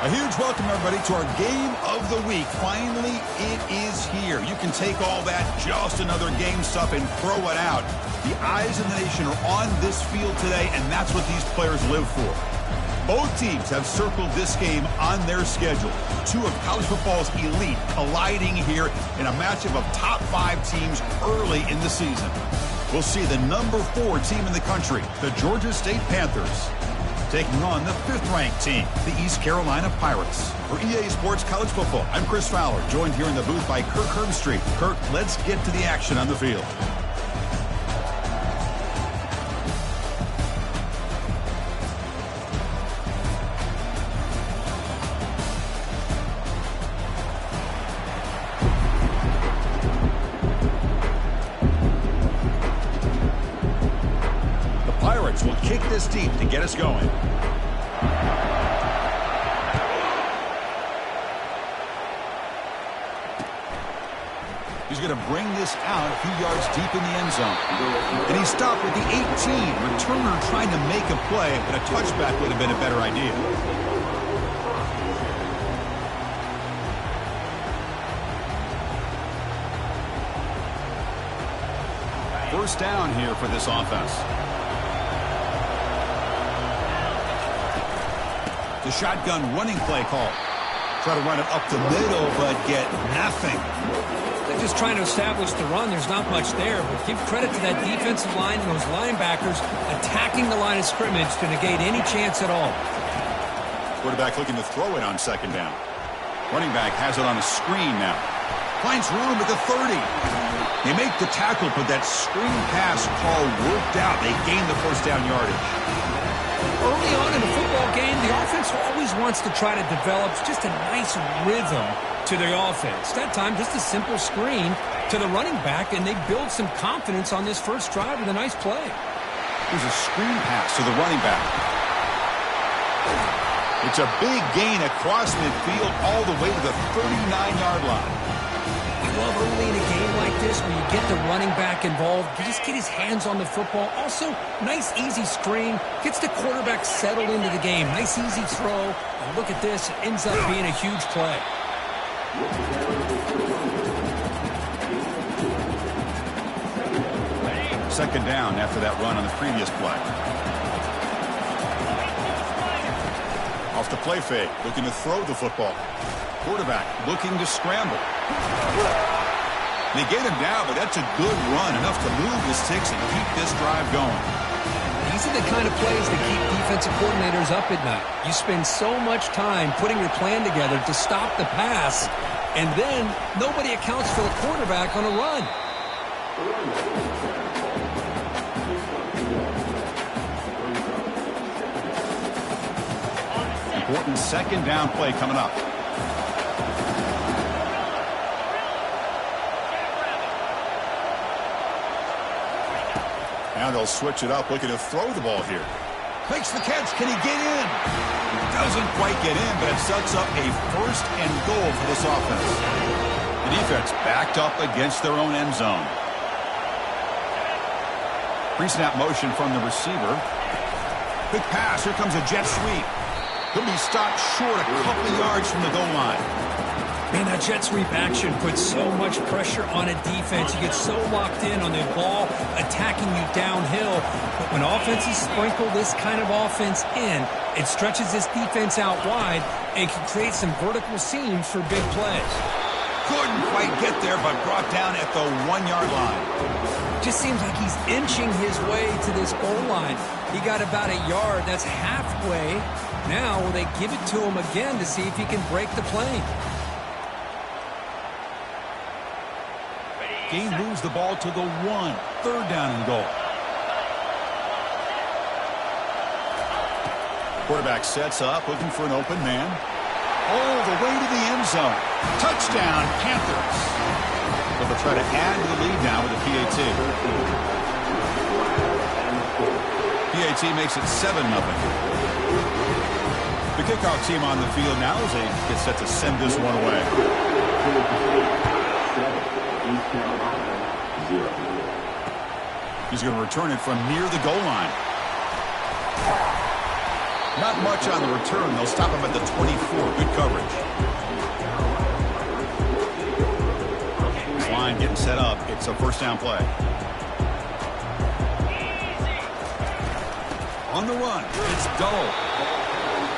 A huge welcome, everybody, to our game of the week. Finally, it is here. You can take all that just another game stuff and throw it out. The eyes of the nation are on this field today, and that's what these players live for. Both teams have circled this game on their schedule. Two of college football's elite colliding here in a matchup of top 5 teams early in the season. We'll see the number 4 team in the country, the Georgia State Panthers, taking on the 5th-ranked team, the East Carolina Pirates. For EA Sports College Football, I'm Chris Fowler, joined here in the booth by Kirk Herbstreit. Kirk, let's get to the action on the field. Will kick this deep to get us going. He's going to bring this out a few yards deep in the end zone. And he stopped at the 18. Returner trying to make a play, but a touchback would have been a better idea. First down here for this offense. The shotgun running play call. Try to run it up the middle, but get nothing. They're just trying to establish the run. There's not much there, but give credit to that defensive line and those linebackers attacking the line of scrimmage to negate any chance at all. Quarterback looking to throw it on second down. Running back has it on a screen now. Finds room at the 30. They make the tackle, but that screen pass call worked out. They gain the first down yardage. Early on in the football game, the offense always wants to try to develop just a nice rhythm to their offense. That time, just a simple screen to the running back, and they build some confidence on this first drive with a nice play. There's a screen pass to the running back. It's a big gain across midfield all the way to the 39-yard line. I love early in a game like this when you get the running back involved. You just get his hands on the football. Also, nice, easy screen. Gets the quarterback settled into the game. Nice, easy throw. And look at this. It ends up being a huge play. Second down after that run on the previous play. Off the play fake. Looking to throw the football. Quarterback looking to scramble. They get him down, but that's a good run. Enough to move the sticks and keep this drive going. These are the kind of plays that keep defensive coordinators up at night. You spend so much time putting your plan together to stop the pass, and then nobody accounts for the quarterback on a run. Important second down play coming up. Now they'll switch it up, looking to throw the ball here. Makes the catch. Can he get in? Doesn't quite get in, but it sets up a first and goal for this offense. The defense backed up against their own end zone. Pre-snap motion from the receiver. Quick pass. Here comes a jet sweep. He'll be stopped short a couple of yards from the goal line. Man, that jet sweep action puts so much pressure on a defense. You get so locked in on the ball attacking you downhill. But when offenses sprinkle this kind of offense in, it stretches this defense out wide and can create some vertical seams for big plays. Couldn't quite get there, but brought down at the 1-yard line. Just seems like he's inching his way to this goal line. He got about a yard. That's halfway. Now will they give it to him again to see if he can break the plane? Game moves the ball to the 1. Third down and goal. Quarterback sets up, looking for an open man. All the way to the end zone. Touchdown, Panthers. But they'll try to add to the lead now with a PAT. PAT makes it 7-0. The kickoff team on the field now as they get set to send this one away. He's going to return it from near the goal line. Not much on the return. They'll stop him at the 24. Good coverage. This line getting set up. It's a first down play. On the run, it's Dull.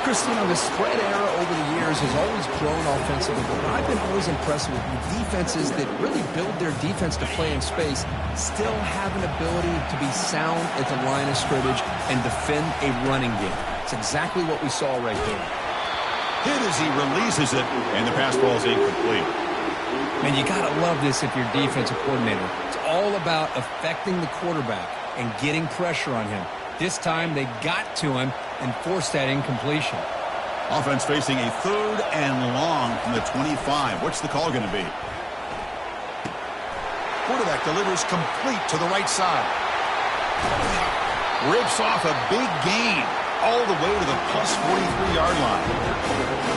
Christian, the spread era over the years has always grown offensively, but I've been always impressed with defenses that really build their defense to play in space, still have an ability to be sound at the line of scrimmage and defend a running game. It's exactly what we saw right there. Hit as he releases it, and the pass ball is incomplete. And you got to love this if you're a defensive coordinator. It's all about affecting the quarterback and getting pressure on him. This time they got to him and forced that incompletion. Offense facing a 3rd and long from the 25. What's the call going to be? Quarterback delivers complete to the right side. Rips off a big gain all the way to the plus 43-yard line.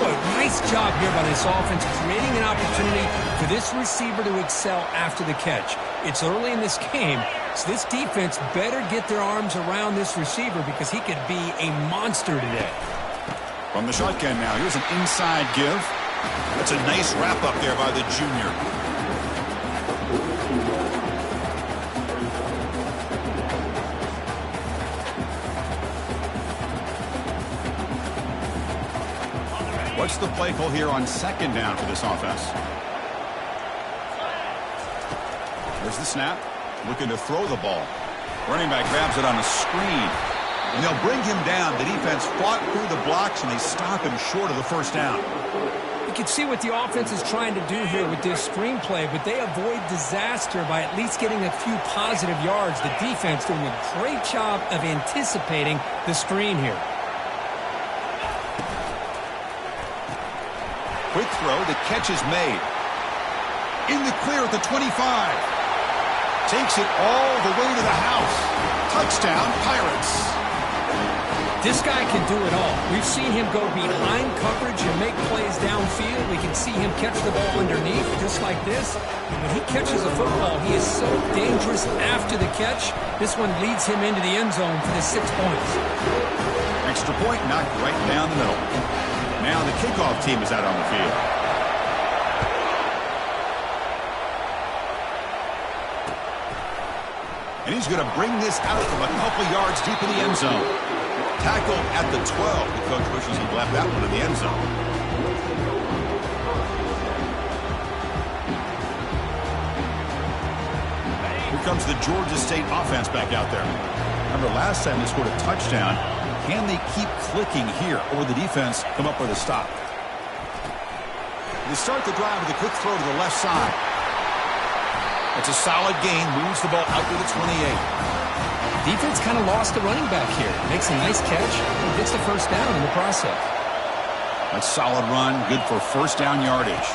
Boy, nice job here by this offense, creating an opportunity for this receiver to excel after the catch. It's early in this game, so this defense better get their arms around this receiver because he could be a monster today. From the shotgun now, here's an inside give. That's a nice wrap up there by the junior. What's the play call here on 2nd down for this offense? There's the snap. Looking to throw the ball. Running back grabs it on a screen. And they'll bring him down. The defense fought through the blocks, and they stop him short of the first down. You can see what the offense is trying to do here with this screenplay, but they avoid disaster by at least getting a few positive yards. The defense doing a great job of anticipating the screen here. Quick throw. The catch is made. In the clear at the 25. Takes it all the way to the house. Touchdown, Pirates. This guy can do it all. We've seen him go behind coverage and make plays downfield. We can see him catch the ball underneath just like this. And when he catches a football, he is so dangerous after the catch. This one leads him into the end zone for the 6 points. Extra point knocked right down the middle. Now the kickoff team is out on the field. And he's going to bring this out from a couple yards deep in the end zone. Tackled at the 12. The coach wishes he'd left that one in the end zone. Here comes the Georgia State offense back out there. Remember last time they scored a touchdown. Can they keep clicking here, or the defense come up with a stop? They start the drive with a quick throw to the left side. It's a solid gain, moves the ball out to the 28. Defense kind of lost the running back here. Makes a nice catch and gets the first down in the process. A solid run, good for first down yardage.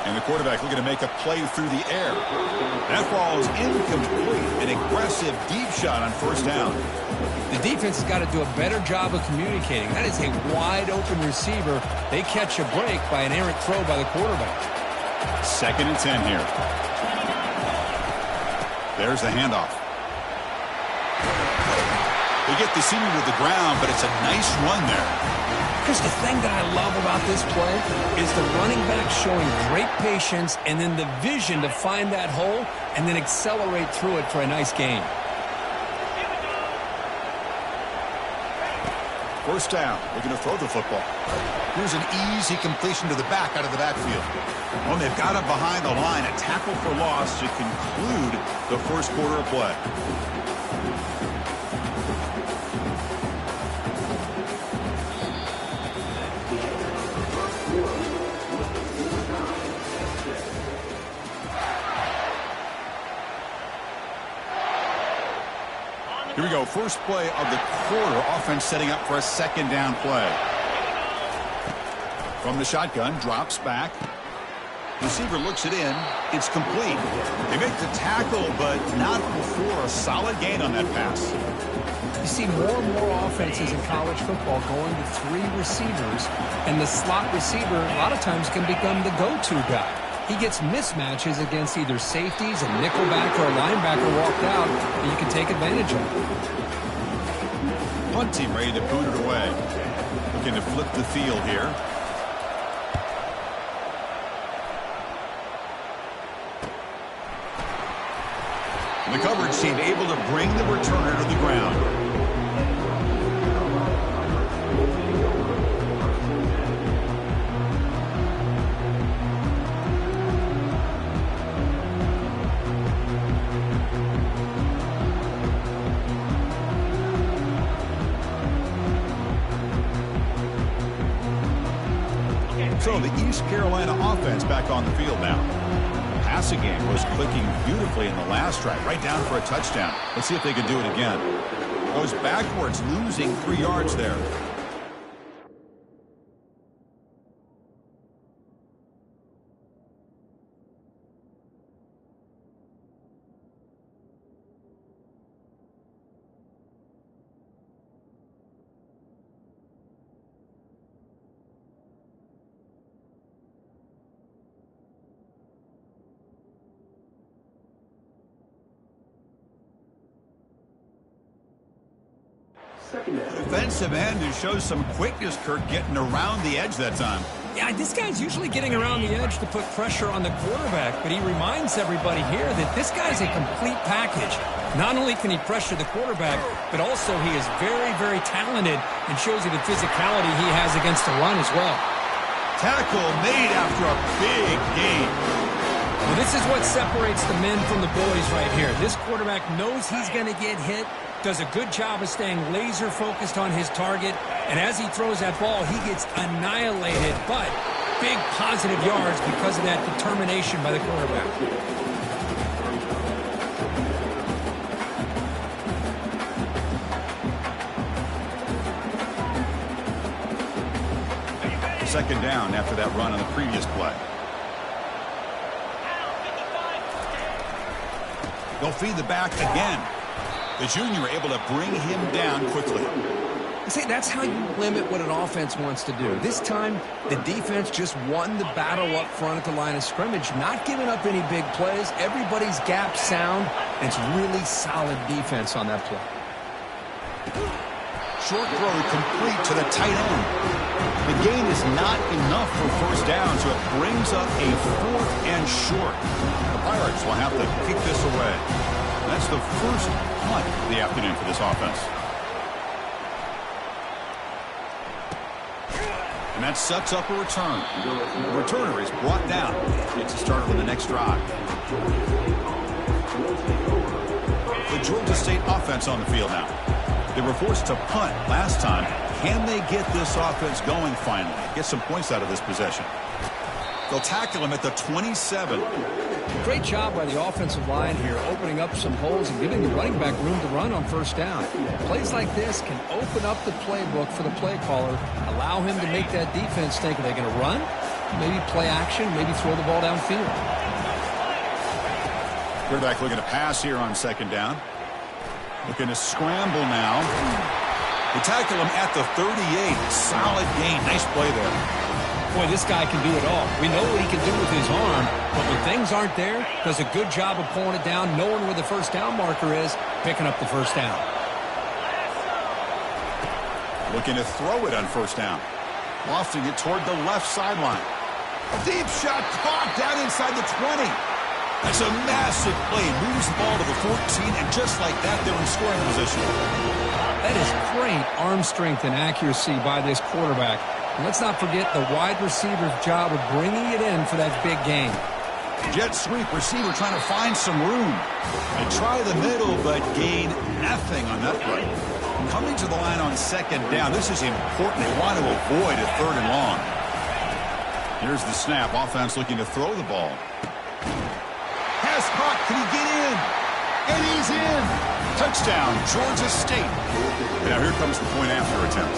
And the quarterback looking to make a play through the air. That ball is incomplete. An aggressive deep shot on first down. The defense has got to do a better job of communicating. That is a wide open receiver. They catch a break by an errant throw by the quarterback. 2nd and 10 here. There's the handoff. They get the senior to the ground, but it's a nice run there. Chris, the thing that I love about this play is the running back showing great patience and then the vision to find that hole and then accelerate through it for a nice gain. First down. They're going to throw the football. Here's an easy completion to the back out of the backfield. Well, they've got him behind the line. A tackle for loss to conclude the first quarter of play. Here we go. First play of the quarter. Offense setting up for a 2nd down play. From the shotgun, drops back. Receiver looks it in. It's complete. They make the tackle, but not before a solid gain on that pass. You see more and more offenses in college football going to 3 receivers, and the slot receiver a lot of times can become the go-to guy. He gets mismatches against either safeties, a nickelback, or a linebacker walked out, and you can take advantage of it. punt team ready to boot it away. Looking to flip the field here. The coverage team able to bring the returner to the ground. So the East Carolina offense back on the field now. Passing game was clicking beautifully in the last drive, right down for a touchdown. Let's see if they can do it again. Goes backwards, losing 3 yards there. Defensive end who shows some quickness, Kirk, getting around the edge that time. Yeah, this guy's usually getting around the edge to put pressure on the quarterback, but he reminds everybody here that this guy's a complete package. Not only can he pressure the quarterback, but also he is very, very talented and shows you the physicality he has against the run as well. Tackle made after a big gain. Well, this is what separates the men from the boys right here. This quarterback knows he's going to get hit, does a good job of staying laser focused on his target, and as he throws that ball, he gets annihilated, but big positive yards because of that determination by the quarterback. Second down after that run on the previous play. They'll feed the back again. The junior able to bring him down quickly. See, that's how you limit what an offense wants to do. This time, the defense just won the battle up front at the line of scrimmage, not giving up any big plays. Everybody's gap sound, and it's really solid defense on that play. Short throw complete to the tight end. The gain is not enough for first down, so it brings up a 4th and short. The Pirates will have to kick this away. That's the first punt of the afternoon for this offense. And that sets up a return. The returner is brought down. Gets a start on the next drive. The Georgia State offense on the field now. They were forced to punt last time. Can they get this offense going finally? Get some points out of this possession. They'll tackle him at the 27. Great job by the offensive line here, opening up some holes and giving the running back room to run on first down. Plays like this can open up the playbook for the play caller, allow him to make that defense think, are they going to run? Maybe play action, maybe throw the ball downfield. Quarterback looking to pass here on second down. Looking to scramble now. They tackle him at the 38. Solid gain. Nice play there. Boy, this guy can do it all. We know what he can do with his arm, but when things aren't there, does a good job of pulling it down, knowing where the first down marker is, picking up the first down. Looking to throw it on first down. Lofting it toward the left sideline. Deep shot caught down inside the 20. That's a massive play. Moves the ball to the 14, and just like that, they're in scoring position. That is great arm strength and accuracy by this quarterback. And let's not forget the wide receiver's job of bringing it in for that big gain. Jet sweep, receiver trying to find some room. They try the middle, but gain nothing on that play. Coming to the line on second down. This is important. They want to avoid a 3rd and long. Here's the snap. Offense looking to throw the ball. Pass caught. Can he get in? And he's in. Touchdown, Georgia State. Now here comes the point after attempt.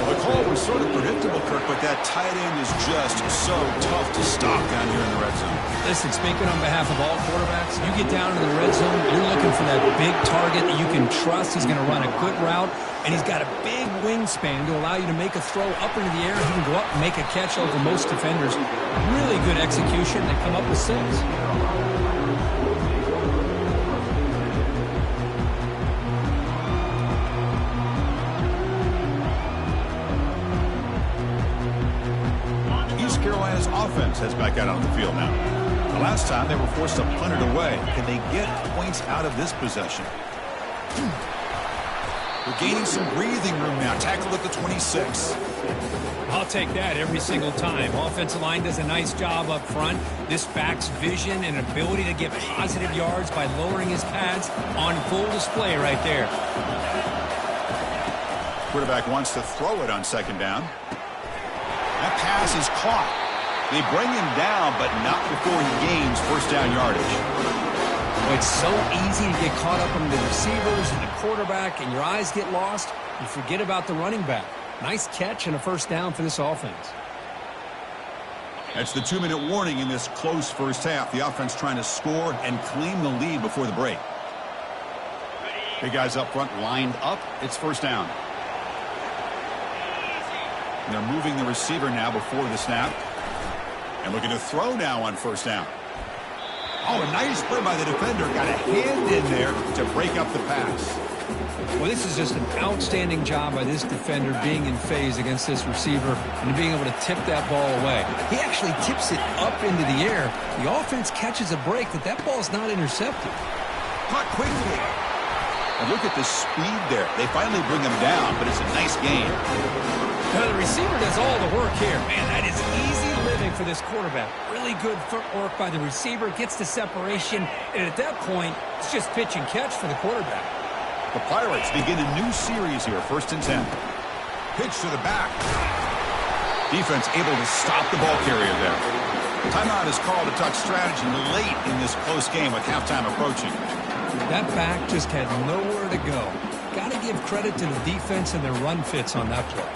Well, the call was sort of predictable, Kirk, but that tight end is just so tough to stop down here in the red zone. Listen, speaking on behalf of all quarterbacks, you get down in the red zone, you're looking for that big target that you can trust. He's going to run a good route, and he's got a big wingspan to allow you to make a throw up into the air. He can go up and make a catch over most defenders. Really good execution. They come up with 6. heads back out on the field now. The last time they were forced to punt it away. Can they get points out of this possession? We're gaining some breathing room now. Tackled at the 26. I'll take that every single time. Offensive line does a nice job up front. This back's vision and ability to get positive yards by lowering his pads on full display right there. Quarterback wants to throw it on second down. That pass is caught. They bring him down, but not before he gains first down yardage. Well, it's so easy to get caught up in the receivers and the quarterback, and your eyes get lost. You forget about the running back. Nice catch and a first down for this offense. That's the 2-minute warning in this close first half. The offense trying to score and claim the lead before the break. Big guys up front lined up. It's first down. And they're moving the receiver now before the snap. And looking to throw now on first down. Oh, a nice play by the defender. Got a hand in there to break up the pass. Well, this is just an outstanding job by this defender being in phase against this receiver and being able to tip that ball away. He actually tips it up into the air. The offense catches a break that ball's not intercepted. Caught quickly. And look at the speed there. They finally bring him down, but it's a nice gain. Now, the receiver does all the work here. Man, that is easy living for this quarterback. Really good footwork by the receiver. Gets the separation. And at that point, it's just pitch and catch for the quarterback. The Pirates begin a new series here, 1st and 10. Pitch to the back. Defense able to stop the ball carrier there. Timeout is called to talk strategy late in this close game with halftime approaching. That back just had nowhere to go. Got to give credit to the defense and their run fits on that play.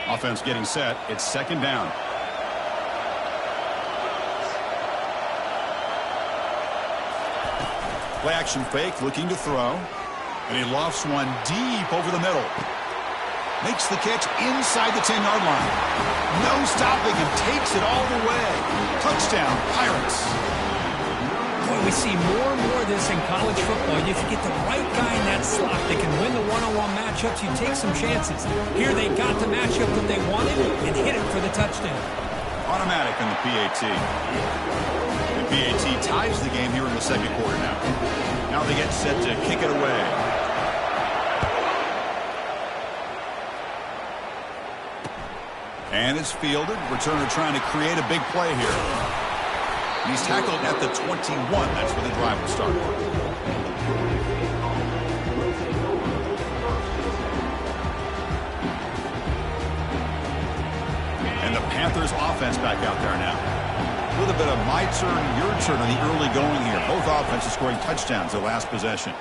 Offense getting set. It's second down. Play action fake, looking to throw. And he lofts one deep over the middle. Makes the catch inside the 10-yard line. No stopping him. Takes it all the way. Touchdown, Pirates. Boy, we see more and more of this in college football. If you get the right guy in that slot, they can win the one-on-one matchups. You take some chances. Here they got the matchup that they wanted and hit it for the touchdown. Automatic on the PAT. The PAT ties the game here in the second quarter now. Now they get set to kick it away. And it's fielded. Returner trying to create a big play here. And he's tackled at the 21. That's where the drive will start. And the Panthers offense back out there now. A little bit of my turn, your turn on the early going here. Both offenses scoring touchdowns their last possession.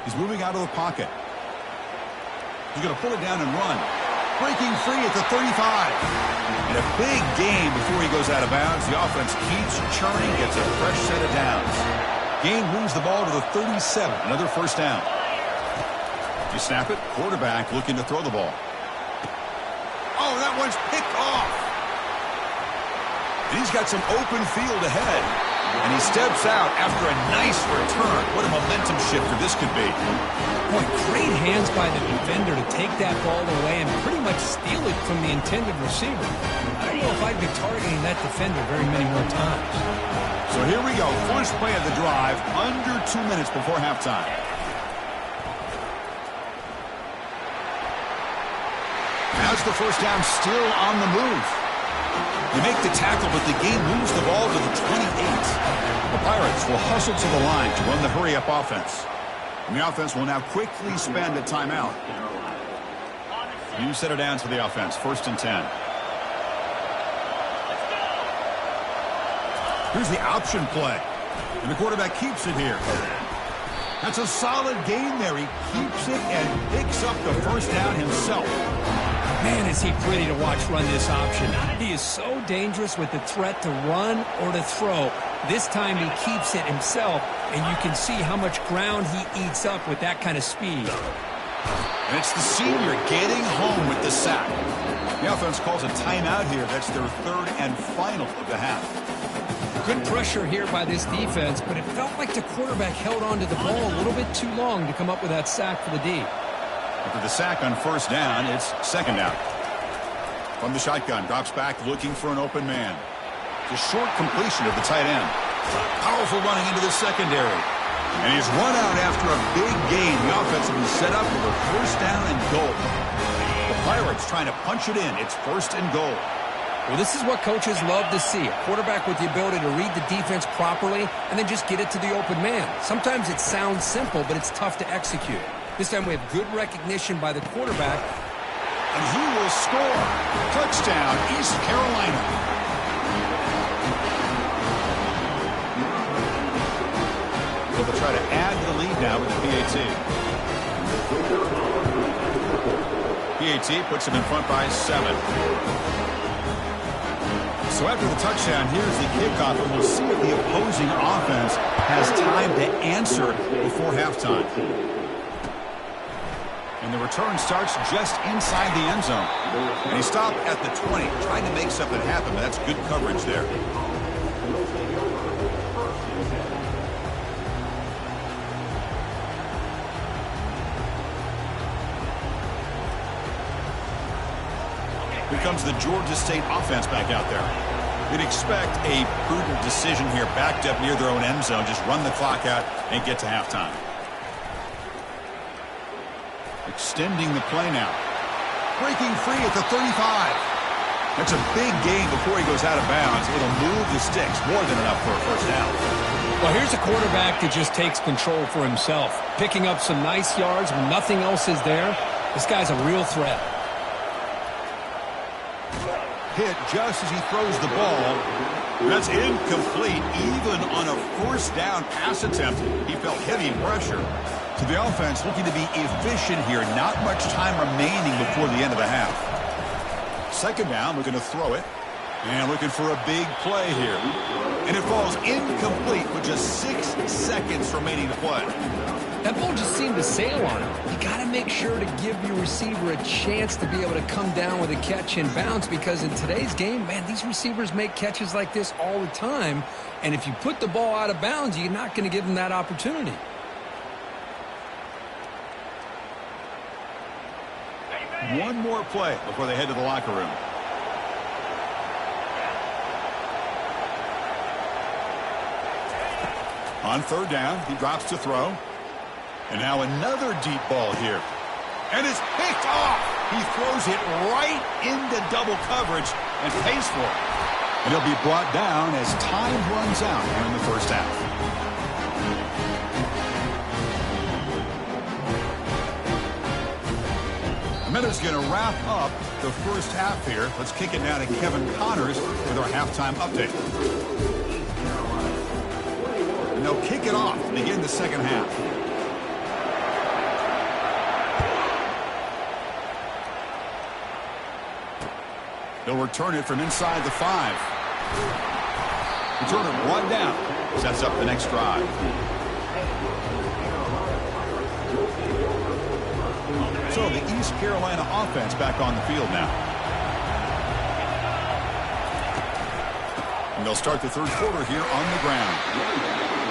He's moving out of the pocket. He's going to pull it down and run. Breaking free at the 35. And a big gain before he goes out of bounds. The offense keeps churning, gets a fresh set of downs. Gain moves the ball to the 37. Another first down. You snap it. Quarterback looking to throw the ball. Oh, that one's picked off. And he's got some open field ahead. And he steps out after a nice return. What a momentum shifter this could be. Boy, great hands by the defender to take that ball away and pretty much steal it from the intended receiver. I don't know if I'd be targeting that defender very many more times. So here we go. First play of the drive, under 2 minutes before halftime. How's the first down still on the move? They make the tackle, but the game moves the ball to the 28. The Pirates will hustle to the line to run the hurry-up offense. And the offense will now quickly spend a timeout. New set of downs for the offense. 1st and 10. Here's the option play. And the quarterback keeps it here. That's a solid gain there. He keeps it and picks up the first down himself. Man, is he pretty to watch run this option. He is so dangerous with the threat to run or to throw. This time he keeps it himself, and you can see how much ground he eats up with that kind of speed. And it's the senior getting home with the sack. The offense calls a timeout here. That's their 3rd and final of the half. Good pressure here by this defense, but it felt like the quarterback held on to the ball a little bit too long to come up with that sack for the D. After the sack on first down, it's second down. From the shotgun, drops back looking for an open man. The short completion of the tight end. Powerful running into the secondary. And he's run out after a big gain. The offense will be set up with a first down and goal. The Pirates trying to punch it in. It's first and goal. Well, this is what coaches love to see. A quarterback with the ability to read the defense properly and then just get it to the open man. Sometimes it sounds simple, but it's tough to execute. This time we have good recognition by the quarterback. And he will score. Touchdown, East Carolina. They'll try to add to the lead now with the PAT. PAT puts him in front by 7. So after the touchdown, here's the kickoff, and we'll see if the opposing offense has time to answer before halftime. And the return starts just inside the end zone. And he stopped at the 20, trying to make something happen, but that's good coverage there. Here comes the Georgia State offense back out there. You'd expect a prudent decision here, backed up near their own end zone. Just run the clock out and get to halftime. Extending the play now. Breaking free at the 35. That's a big gain before he goes out of bounds. It'll move the sticks, more than enough for a first down. Well, here's a quarterback that just takes control for himself. Picking up some nice yards when nothing else is there. This guy's a real threat. Hit just as he throws the ball. That's incomplete. Even on a first down pass attempt, he felt heavy pressure. So the offense looking to be efficient here. Not much time remaining before the end of the half. Second down, looking to throw it. And looking for a big play here. And it falls incomplete with just 6 seconds remaining to play. That ball just seemed to sail on him. You got to make sure to give your receiver a chance to be able to come down with a catch and bounce, because in today's game, man, these receivers make catches like this all the time. And if you put the ball out of bounds, you're not going to give them that opportunity. One more play before they head to the locker room. On third down, he drops to throw. And now another deep ball here. And it's picked off. He throws it right into double coverage and pays for it. And he'll be brought down as time runs out here in the first half. Meadows going to wrap up the first half here. Let's kick it now to Kevin Connors with our halftime update. And they'll kick it off to begin the second half. They'll return it from inside the 5. Return it 1 down. Sets up the next drive. So the East Carolina offense back on the field now. And they'll start the third quarter here on the ground.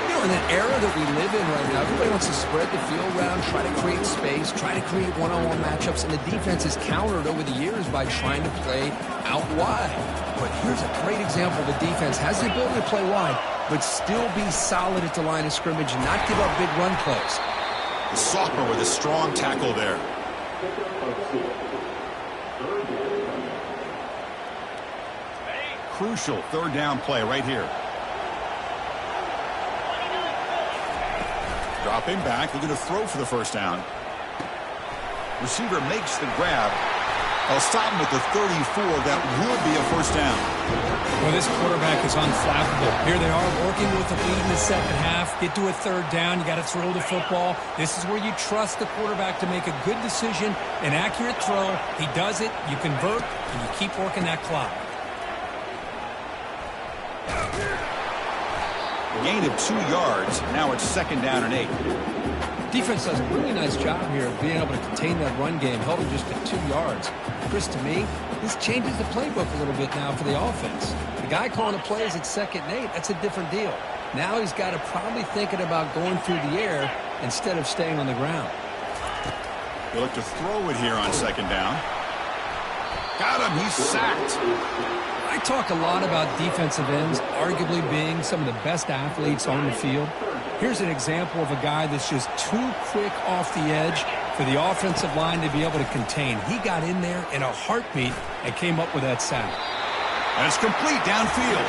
You know, in that era that we live in right now, everybody wants to spread the field around, try to create space, try to create one-on-one matchups, and the defense has countered over the years by trying to play out wide. But here's a great example. The defense has the ability to play wide, but still be solid at the line of scrimmage and not give up big run plays. The sophomore with a strong tackle there. Crucial third down play right here. Dropping back, looking to throw for the first down. Receiver makes the grab. They'll stop him at the 34. That will be a first down. Well, this quarterback is unflappable. Here they are working with the lead in the second half. Get to a third down. You got to throw the football. This is where you trust the quarterback to make a good decision, an accurate throw. He does it. You convert, and you keep working that clock. A gain of 2 yards. Now it's 2nd down and 8. Defense does a really nice job here of being able to contain that run game, held him just at 2 yards. Chris, to me, this changes the playbook a little bit now for the offense. The guy calling the plays at 2nd and 8, that's a different deal. Now he's got to probably thinking about going through the air instead of staying on the ground. They look to throw it here on 2nd down. Got him. He's sacked. I talk a lot about defensive ends arguably being some of the best athletes on the field. Here's an example of a guy that's just too quick off the edge for the offensive line to be able to contain. He got in there in a heartbeat and came up with that sack. And it's complete downfield.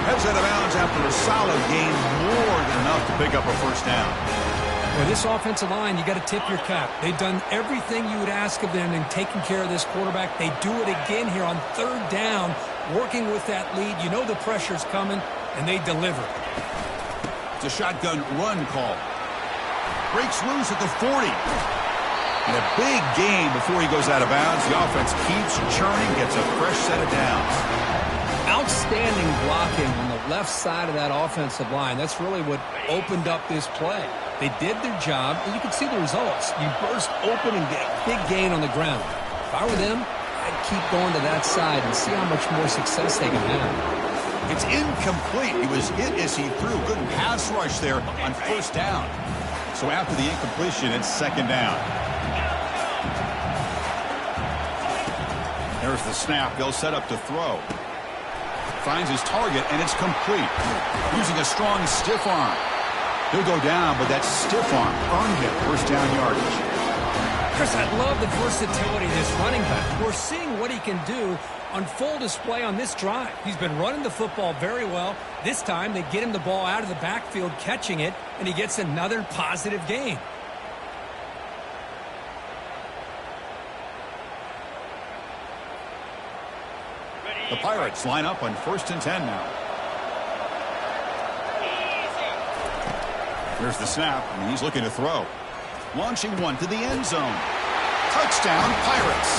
Heads out of bounds after a solid gain, more than enough to pick up a 1st down. Well, this offensive line, you got to tip your cap. They've done everything you would ask of them in taking care of this quarterback. They do it again here on 3rd down, working with that lead. You know the pressure's coming, and they deliver. It's a shotgun run call. Breaks loose at the 40. And a big gain before he goes out of bounds. The offense keeps churning, gets a fresh set of downs. Outstanding blocking on the left side of that offensive line. That's really what opened up this play. They did their job, and you can see the results. You burst open and get a big gain on the ground. If I were them, I'd keep going to that side and see how much more success they can have. It's incomplete. He was hit as he threw. Good pass rush there on 1st down. So after the incompletion, it's 2nd down. There's the snap. They'll set up to throw. Finds his target, and it's complete. Using a strong stiff arm. He'll go down, but that stiff arm earned him 1st down yardage. Chris, I love the versatility of this running back. We're seeing what he can do on full display on this drive. He's been running the football very well. This time, they get him the ball out of the backfield, catching it, and he gets another positive gain. The Pirates line up on 1st and 10 now. Here's the snap, and he's looking to throw. Launching one to the end zone. Touchdown, Pirates.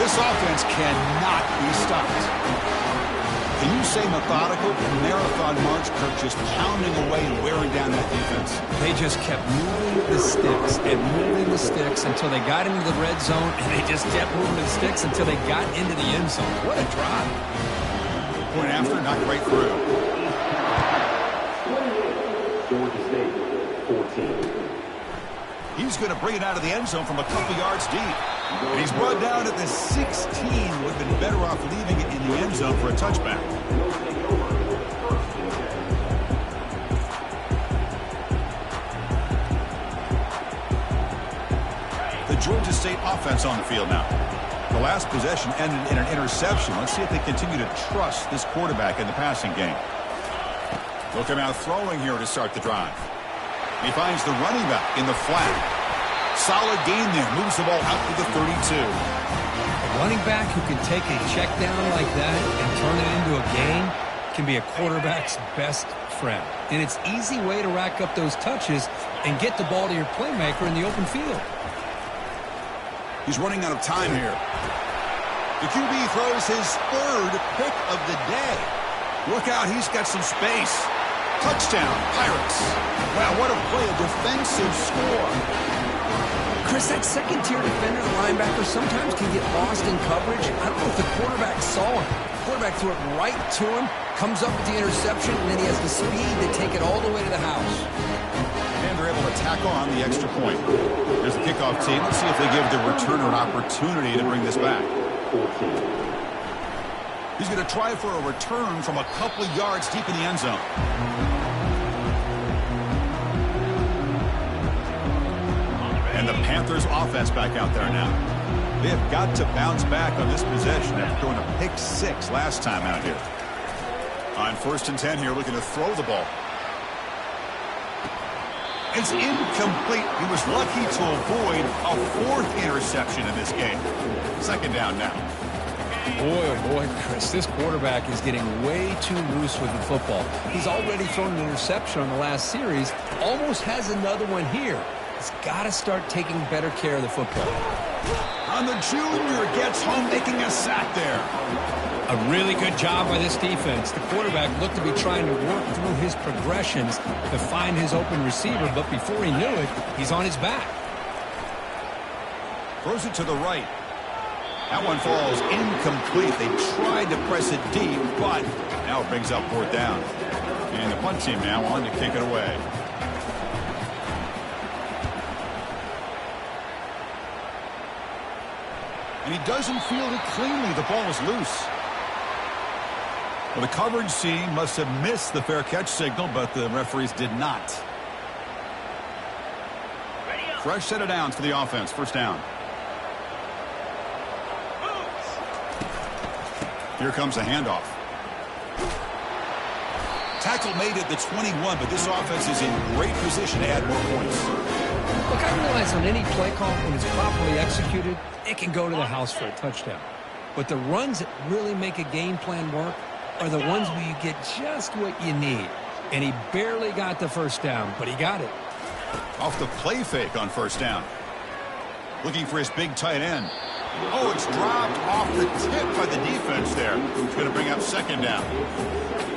This offense cannot be stopped. Can you say methodical? Marathon march, Kirk, just pounding away and wearing down that defense. They just kept moving the sticks and moving the sticks until they got into the red zone, and they just kept moving the sticks until they got into the end zone. What a drive. Point after, knocked right through. He's going to bring it out of the end zone from a couple yards deep. And he's brought down at the 16. Would have been better off leaving it in the end zone for a touchback. The Georgia State offense on the field now. The last possession ended in an interception. Let's see if they continue to trust this quarterback in the passing game. Look him out throwing here to start the drive. He finds the running back in the flat. Solid gain there. Moves the ball out to the 32. A running back who can take a check down like that and turn it into a gain can be a quarterback's best friend. And it's an easy way to rack up those touches and get the ball to your playmaker in the open field. He's running out of time here. The QB throws his 3rd pick of the day. Look out, he's got some space. Touchdown, Pirates. Wow, what a play, a defensive score. Chris, that second-tier defender, the linebacker, sometimes can get lost in coverage. I don't know if the quarterback saw him. The quarterback threw it right to him, comes up with the interception, and then he has the speed to take it all the way to the house. And they're able to tackle on the extra point. There's the kickoff team. Let's see if they give the returner an opportunity to bring this back. He's going to try for a return from a couple of yards deep in the end zone. And the Panthers offense back out there now. They have got to bounce back on this possession after throwing a pick 6 last time out here. On 1st and 10 here, looking to throw the ball. It's incomplete. He was lucky to avoid a 4th interception in this game. 2nd down now. Boy, oh boy, Chris, this quarterback is getting way too loose with the football. He's already thrown an interception on the last series, almost has another one here. He's got to start taking better care of the football. And the junior gets home making a sack there. A really good job by this defense. The quarterback looked to be trying to work through his progressions to find his open receiver, but before he knew it, he's on his back. Throws it to the right. That one falls incomplete. They tried to press it deep, but now it brings up fourth down. And the punt team now on to kick it away. And he doesn't field it cleanly. The ball is loose. Well, the coverage team must have missed the fair catch signal, but the referees did not. Fresh set of downs for the offense. First down. Here comes a handoff. Tackle made at the 21, but this offense is in great position to add more points. Look, I realize on any play call, when it's properly executed, it can go to the house for a touchdown. But the runs that really make a game plan work are the ones where you get just what you need. And he barely got the first down, but he got it. Off the play fake on first down. Looking for his big tight end. Oh, it's dropped off the tip by the defense there. It's going to bring up second down.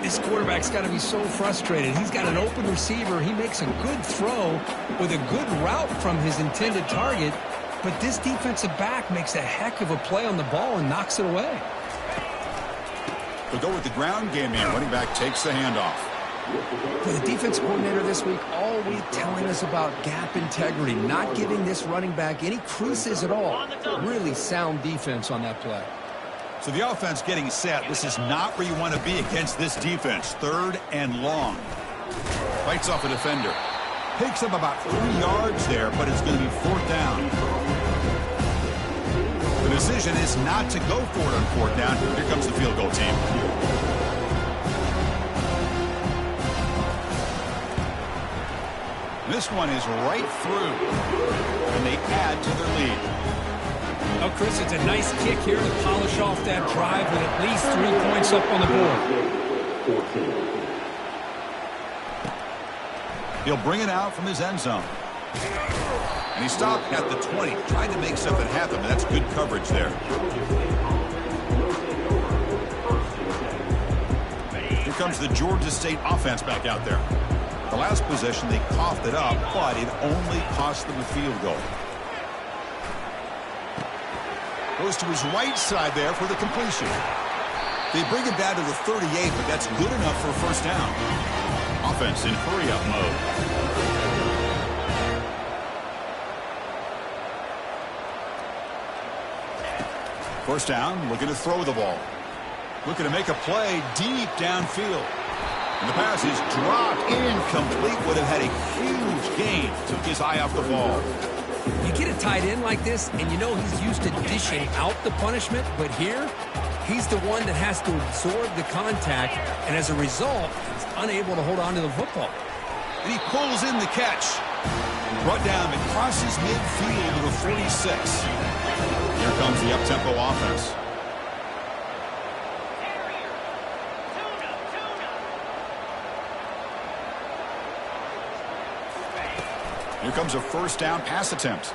This quarterback's got to be so frustrated. He's got an open receiver. He makes a good throw with a good route from his intended target, but this defensive back makes a heck of a play on the ball and knocks it away. They'll go with the ground game here. Running back takes the handoff. For the defense coordinator this week, all week telling us about gap integrity, not giving this running back any creases at all. Really sound defense on that play. So the offense getting set. This is not where you want to be against this defense. Third and long. Fights off a defender. Picks up about 3 yards there, but it's going to be fourth down. The decision is not to go for it on fourth down. Here comes the field goal team. This one is right through, and they add to their lead. Oh, Chris, it's a nice kick here to polish off that drive with at least 3 points up on the board. He'll bring it out from his end zone. And he stopped at the 20, trying to make something happen, but that's good coverage there. Here comes the Georgia State offense back out there. The last possession, they coughed it up, but it only cost them a field goal. Goes to his right side there for the completion. They bring it down to the 38, but that's good enough for a first down. Offense in hurry-up mode. First down, looking to throw the ball. Looking to make a play deep downfield. And the pass is dropped incomplete. Would have had a huge gain. Took his eye off the ball. You get a tight end like this, and you know he's used to dishing out the punishment, but here, he's the one that has to absorb the contact, and as a result, he's unable to hold on to the football. And he pulls in the catch. Brought down and crosses midfield to the 46. Here comes the up-tempo offense. Here comes a first down pass attempt.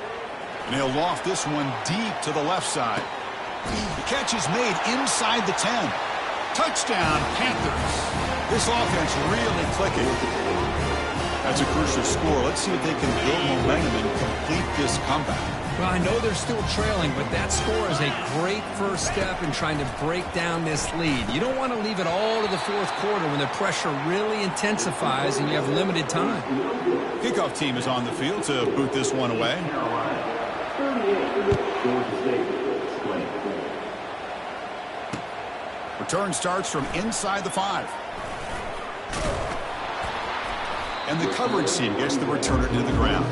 And he'll loft this one deep to the left side. The catch is made inside the 10. Touchdown, Panthers. This offense really clicking. That's a crucial score. Let's see if they can build momentum and complete this comeback. Well, I know they're still trailing, but that score is a great first step in trying to break down this lead. You don't want to leave it all to the fourth quarter when the pressure really intensifies and you have limited time. Kickoff team is on the field to boot this one away. Return starts from inside the 5. And the coverage team gets the returner to the ground.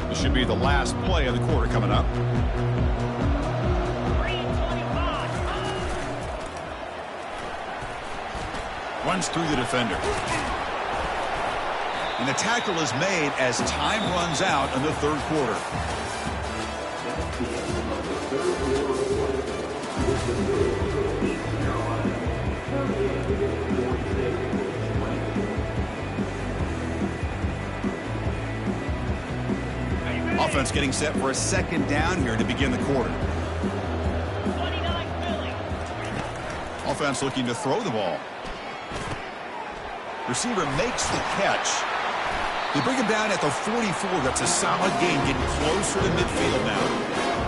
This should be the last play of the quarter coming up. Runs through the defender. And the tackle is made as time runs out in the third quarter. Offense getting set for a second down here to begin the quarter. Offense looking to throw the ball. Receiver makes the catch. They bring him down at the 44. That's a solid gain, getting closer to midfield now.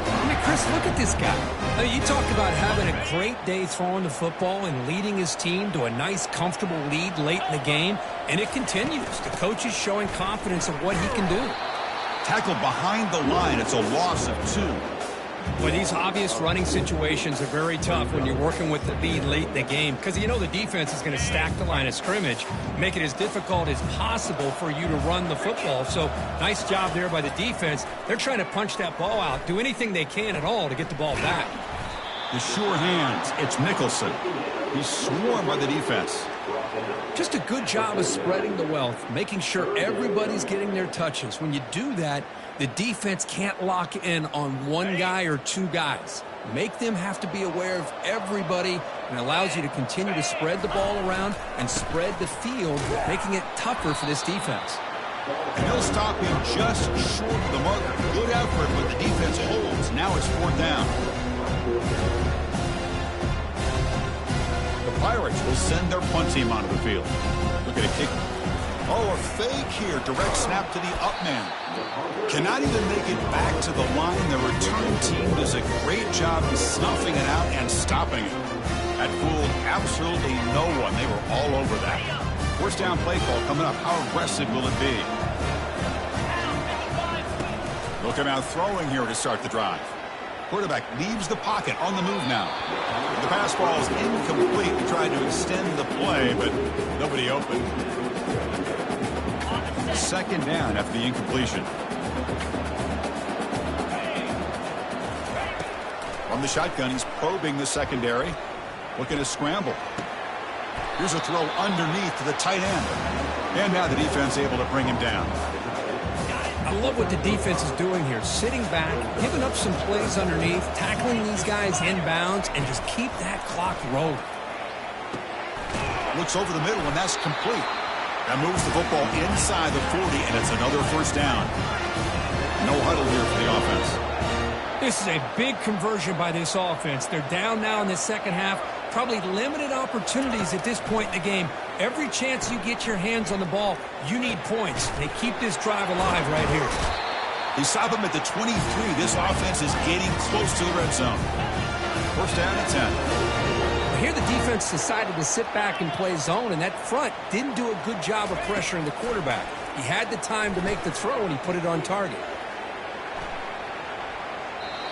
I mean, Chris, look at this guy. I mean, you talk about having a great day throwing the football and leading his team to a nice, comfortable lead late in the game, and it continues. The coach is showing confidence of what he can do. Tackled behind the line. It's a loss of 2. Well, these obvious running situations are very tough when you're working with the lead late in the game because you know the defense is going to stack the line of scrimmage, make it as difficult as possible for you to run the football. So nice job there by the defense. They're trying to punch that ball out, do anything they can at all to get the ball back. The sure hands. It's Nicholson. He's swarmed by the defense. Just a good job of spreading the wealth, making sure everybody's getting their touches. When you do that, the defense can't lock in on one guy or 2 guys. Make them have to be aware of everybody, and allows you to continue to spread the ball around and spread the field, making it tougher for this defense. And he'll stop him just short of the marker. Good effort, but the defense holds. Now it's 4th down. The Pirates will send their punt team onto the field. Look at a kick. Oh, a fake here. Direct snap to the up man. Cannot even make it back to the line. The return team does a great job of snuffing it out and stopping it. That fooled absolutely no one. They were all over that. 1st down play call coming up. How aggressive will it be? Looking out throwing here to start the drive. Quarterback leaves the pocket on the move now. The pass ball is incomplete. He tried to extend the play, but nobody open. 2nd down after the incompletion. From the shotgun, he's probing the secondary. Looking to scramble. Here's a throw underneath to the tight end. And now the defense able to bring him down. I love what the defense is doing here. Sitting back, giving up some plays underneath, tackling these guys inbounds, and just keep that clock rolling. Looks over the middle, and that's complete. That moves the football inside the 40, and it's another 1st down. No huddle here for the offense. This is a big conversion by this offense. They're down now in the second half. Probably limited opportunities at this point in the game. Every chance you get your hands on the ball, you need points. They keep this drive alive right here. They stop him at the 23. This offense is getting close to the red zone. 1st down and 10. Here the defense decided to sit back and play zone, and that front didn't do a good job of pressuring the quarterback. He had the time to make the throw, and he put it on target.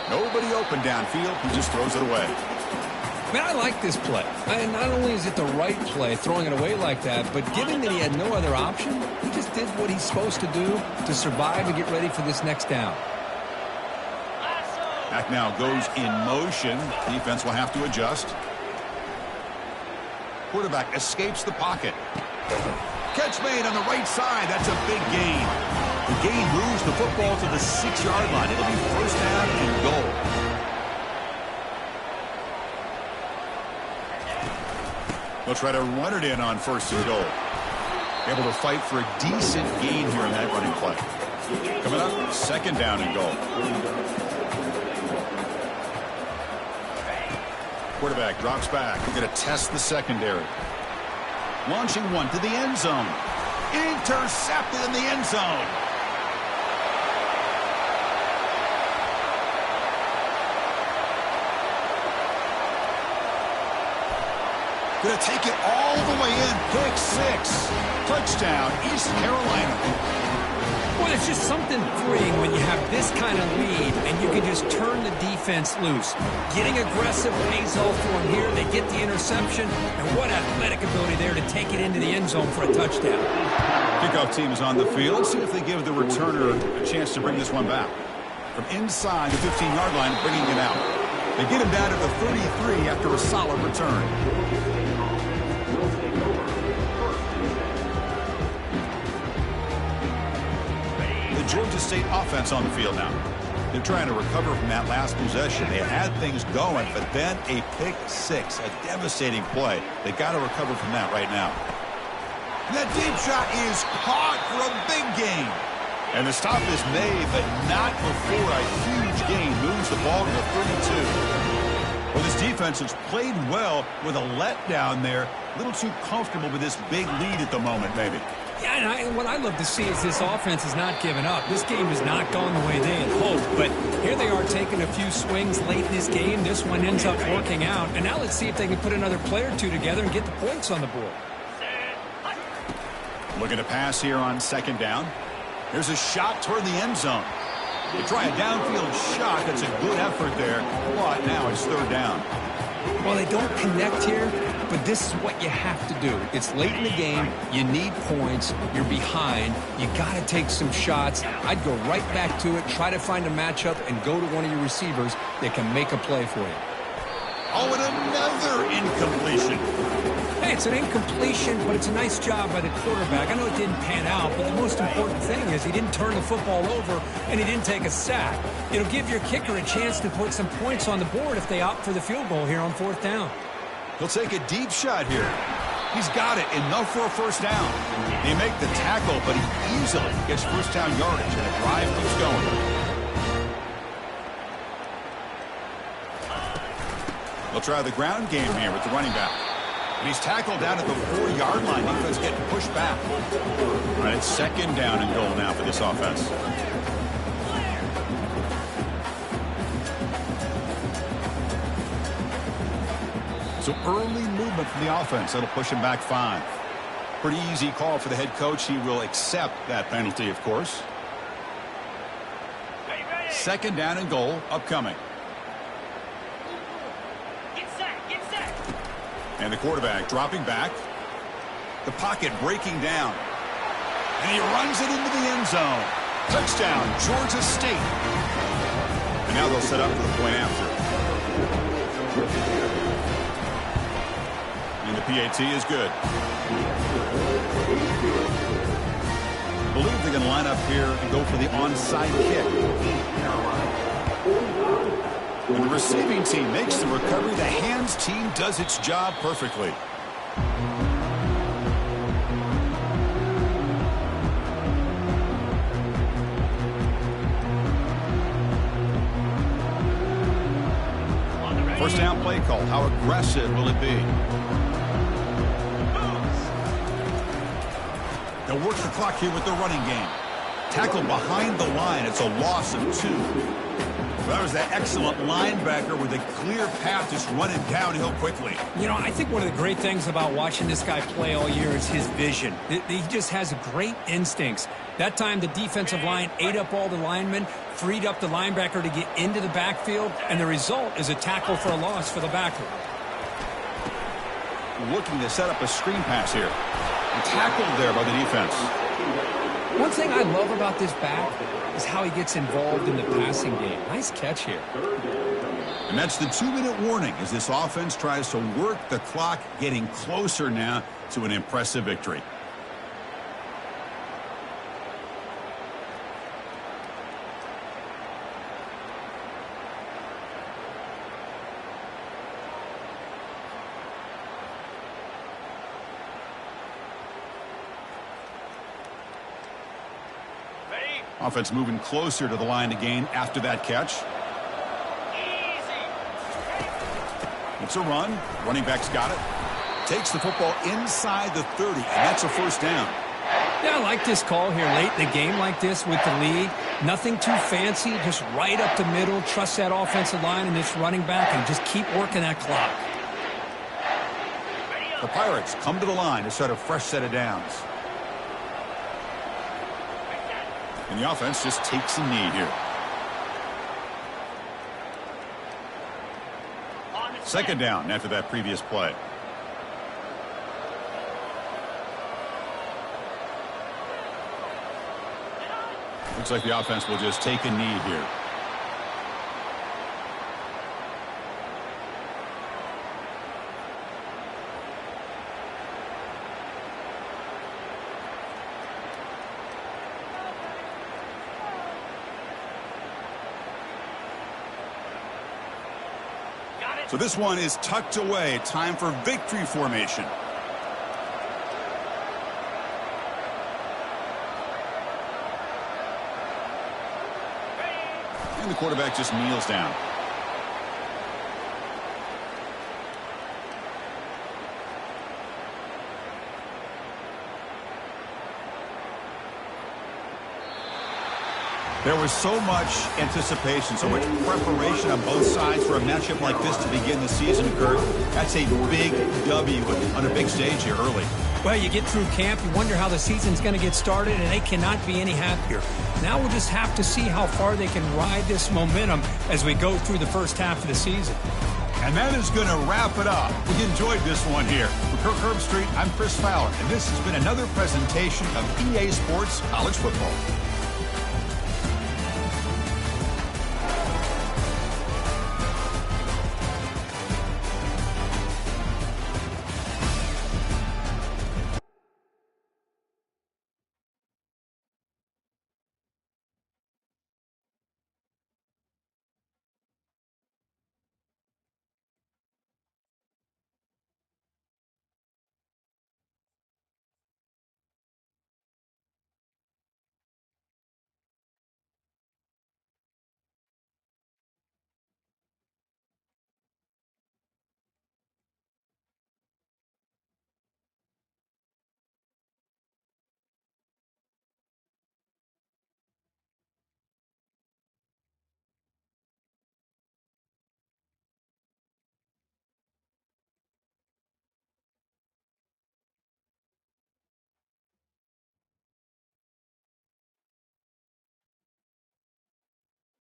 Nobody open downfield. He just throws it away. Man, I like this play. And not only is it the right play, throwing it away like that, but given that he had no other option, he just did what he's supposed to do to survive and get ready for this next down. Back now goes in motion. Defense will have to adjust. Quarterback escapes the pocket. Catch made on the right side. That's a big gain. The gain moves the football to the 6-yard line. It'll be 1st down and goal. They'll try to run it in on 1st and goal. Able to fight for a decent gain here in that running play. Coming up, 2nd down and goal. Quarterback drops back. We're going to test the secondary. Launching one to the end zone. Intercepted in the end zone. Going to take it all the way in. Pick 6. Touchdown, East Carolina. Well, it's just something freeing when you have this kind of lead and you can just turn the defense loose. Getting aggressive pays off for them here. They get the interception, and what athletic ability there to take it into the end zone for a touchdown. Kickoff team is on the field. See if they give the returner a chance to bring this one back. From inside the 15-yard line, bringing it out. They get him down to the 33 after a solid return. Georgia State offense on the field now. They're trying to recover from that last possession. They had things going, but then a pick six, a devastating play. They got to recover from that right now. And that deep shot is caught for a big gain. And the stop is made, but not before a huge gain moves the ball to the 32. Well, this defense has played well with a letdown there. A little too comfortable with this big lead at the moment, maybe. Yeah, and what I love to see is this offense is not giving up. This game has not gone the way they had hoped, but here they are taking a few swings late in this game. This one ends up working out, and now let's see if they can put another play or two together and get the points on the board. Looking to pass here on second down. Here's a shot toward the end zone. They try a downfield shot. That's a good effort there, but now it's third down. Well, they don't connect here, but this is what you have to do. It's late in the game. You need points. You're behind. You got to take some shots. I'd go right back to it, try to find a matchup, and go to one of your receivers that can make a play for you. Oh, and another incompletion. Hey, it's an incompletion, but it's a nice job by the quarterback. I know it didn't pan out, but the most important thing is he didn't turn the football over and he didn't take a sack. It'll give your kicker a chance to put some points on the board if they opt for the field goal here on fourth down. He'll take a deep shot here. He's got it, enough for a first down. They make the tackle, but he easily gets first down yardage, and the drive keeps going. They'll try the ground game here with the running back. And he's tackled down at the 4-yard line. Defense getting pushed back. All right, it's second down and goal now for this offense. So early movement from the offense. That'll push him back 5. Pretty easy call for the head coach. He will accept that penalty, of course. Second down and goal upcoming. And the quarterback dropping back. The pocket breaking down. And he runs it into the end zone. Touchdown, Georgia State. And now they'll set up for the point after. And the PAT is good. I believe they're going to line up here and go for the onside kick. And the receiving team makes the recovery. The hands team does its job perfectly. First down play call. How aggressive will it be? They'll work the clock here with the running game. Tackle behind the line. It's a loss of 2. That was that excellent linebacker with a clear path just running downhill quickly. You know, I think one of the great things about watching this guy play all year is his vision. He just has great instincts. That time, the defensive line ate up all the linemen, freed up the linebacker to get into the backfield, and the result is a tackle for a loss for the backer. Looking to set up a screen pass here. Tackled there by the defense. One thing I love about this back is how he gets involved in the passing game. Nice catch here. And that's the 2-minute warning as this offense tries to work the clock, getting closer now to an impressive victory. Offense moving closer to the line to gain after that catch. It's a run. Running back's got it. Takes the football inside the 30, and that's a first down. Yeah, I like this call here late in the game like this with the lead. Nothing too fancy, just right up the middle. Trust that offensive line and this running back and just keep working that clock. The Pirates come to the line to start a fresh set of downs. And the offense just takes a knee here. Second down after that previous play. Looks like the offense will just take a knee here. So this one is tucked away. Time for victory formation. And the quarterback just kneels down. There was so much anticipation, so much preparation on both sides for a matchup like this to begin the season, Kurt. That's a big W on a big stage here early. Well, you get through camp, you wonder how the season's going to get started, and they cannot be any happier. Now we'll just have to see how far they can ride this momentum as we go through the first half of the season. And that is going to wrap it up. We enjoyed this one here. For Kirk Herbstreit, I'm Chris Fowler, and this has been another presentation of EA Sports College Football.